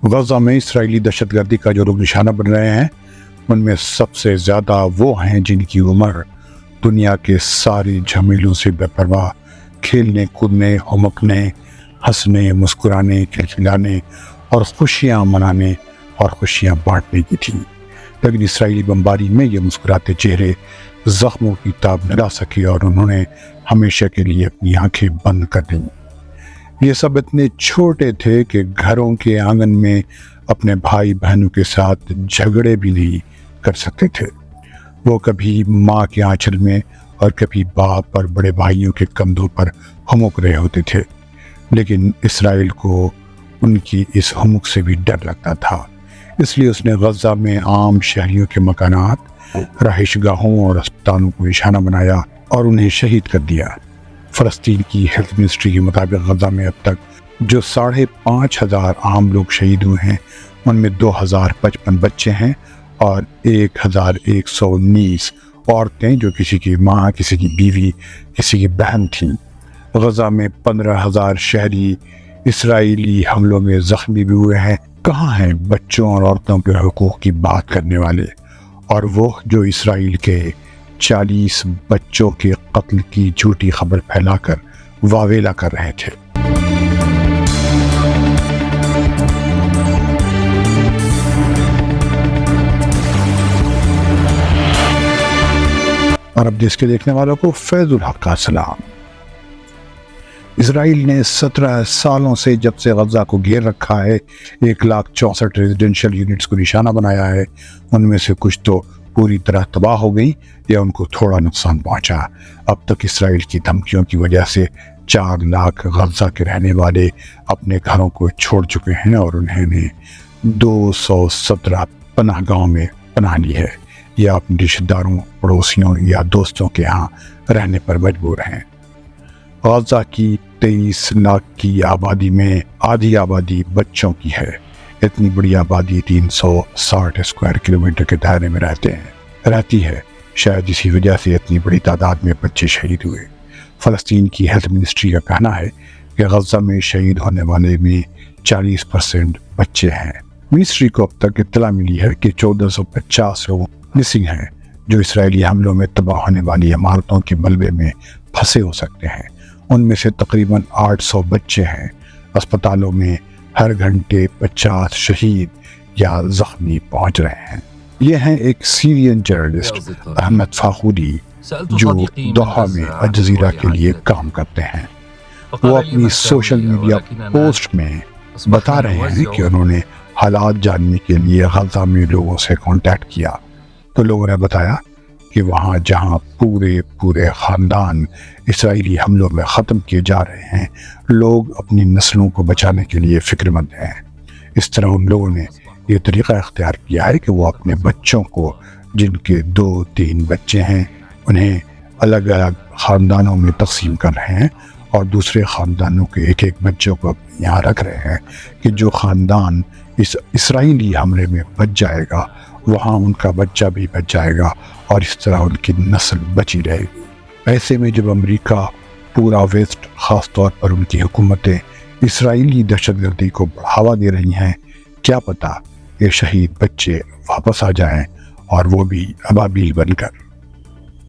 غزہ میں اسرائیلی دہشت گردی کا جو لوگ نشانہ بن رہے ہیں ان میں سب سے زیادہ وہ ہیں جن کی عمر دنیا کے سارے جھمیلوں سے بے پرواہ کھیلنے کودنے ہمکنے ہنسنے مسکرانے کھلکھلانے اور خوشیاں منانے اور خوشیاں بانٹنے کی تھی، لیکن اسرائیلی بمباری میں یہ مسکراتے چہرے زخموں کی تاب نہ لا سکے اور انہوں نے ہمیشہ کے لیے اپنی آنکھیں بند کر دیں۔ یہ سب اتنے چھوٹے تھے کہ گھروں کے آنگن میں اپنے بھائی بہنوں کے ساتھ جھگڑے بھی نہیں کر سکتے تھے۔ وہ کبھی ماں کے آنچل میں اور کبھی باپ اور بڑے بھائیوں کے کندھوں پر ہمک رہے ہوتے تھے، لیکن اسرائیل کو ان کی اس ہمک سے بھی ڈر لگتا تھا، اس لیے اس نے غزہ میں عام شہریوں کے مکانات، رہائش گاہوں اور اسپتالوں کو نشانہ بنایا اور انہیں شہید کر دیا۔ فلسطین کی ہیلتھ منسٹری کے مطابق غزہ میں اب تک جو 5,500 عام لوگ شہید ہوئے ہیں ان میں 2,055 بچے ہیں اور 1,119 عورتیں جو کسی کی ماں، کسی کی بیوی، کسی کی بہن تھیں۔ غزہ میں 15,000 شہری اسرائیلی حملوں میں زخمی بھی ہوئے ہیں۔ کہاں ہیں بچوں اور عورتوں کے حقوق کی بات کرنے والے اور وہ جو اسرائیل کے 40 بچوں کے قتل کی جھوٹی خبر پھیلا کر واویلا کر رہے تھے؟ عرب دیش کے دیکھنے والوں کو فیض الحق کا سلام۔ اسرائیل نے 17 سالوں سے جب سے غزہ کو گھیر رکھا ہے 1,64,000 ریزیڈینشل یونٹس کو نشانہ بنایا ہے، ان میں سے کچھ تو پوری طرح تباہ ہو گئی یا ان کو تھوڑا نقصان پہنچا۔ اب تک اسرائیل کی دھمکیوں کی وجہ سے 4 لاکھ غزہ کے رہنے والے اپنے گھروں کو چھوڑ چکے ہیں اور انہوں نے 217 پناہ گاہوں میں پناہ لی ہے یا اپنے رشتہ داروں، پڑوسیوں یا دوستوں کے ہاں رہنے پر مجبور ہیں۔ غزہ کی 23 لاکھ کی آبادی میں آدھی آبادی بچوں کی ہے۔ اتنی بڑی آبادی 360 اسکوائر کلومیٹر کے دائرے میں رہتی ہے، شاید اسی وجہ سے اتنی بڑی تعداد میں بچے شہید ہوئے۔ فلسطین کی ہیلتھ منسٹری کا کہنا ہے کہ غزہ میں شہید ہونے والے میں 40% بچے ہیں۔ منسٹری کو اب تک اطلاع ملی ہے کہ 1450 لوگ مسنگ ہیں جو اسرائیلی حملوں میں تباہ ہونے والی عمارتوں کے ملبے میں پھنسے ہو سکتے ہیں۔ ان میں سے تقریباً 800 بچے ہیں۔ اسپتالوں میں ہر گھنٹے 50 شہید یا زخمی پہنچ رہے ہیں۔ یہ ہیں ایک سیرین جرنلسٹ احمد فاخوری جو دوحہ میں الجزیرہ کے لیے کام کرتے ہیں۔ وہ اپنی سوشل میڈیا پوسٹ میں بتا رہے ہیں کہ انہوں نے حالات جاننے کے لیے غزہ میں لوگوں سے کانٹیکٹ کیا تو لوگوں نے بتایا کہ وہاں جہاں پورے خاندان اسرائیلی حملوں میں ختم کیے جا رہے ہیں، لوگ اپنی نسلوں کو بچانے کے لیے فکر مند ہیں۔ اس طرح ان لوگوں نے یہ طریقہ اختیار کیا ہے کہ وہ اپنے بچوں کو، جن کے 2-3 بچے ہیں، انہیں الگ الگ خاندانوں میں تقسیم کر رہے ہیں اور دوسرے خاندانوں کے ایک بچوں کو یہاں رکھ رہے ہیں کہ جو خاندان اس اسرائیلی حملے میں بچ جائے گا وہاں ان کا بچہ بھی بچ جائے گا اور اس طرح ان کی نسل بچی رہے گی۔ ایسے میں جب امریکہ، پورا ویسٹ، خاص طور پر ان کی حکومتیں اسرائیلی دہشت گردی کو بڑھاوا دے رہی ہیں، کیا پتہ یہ شہید بچے واپس آ جائیں اور وہ بھی ابابیل بن کر۔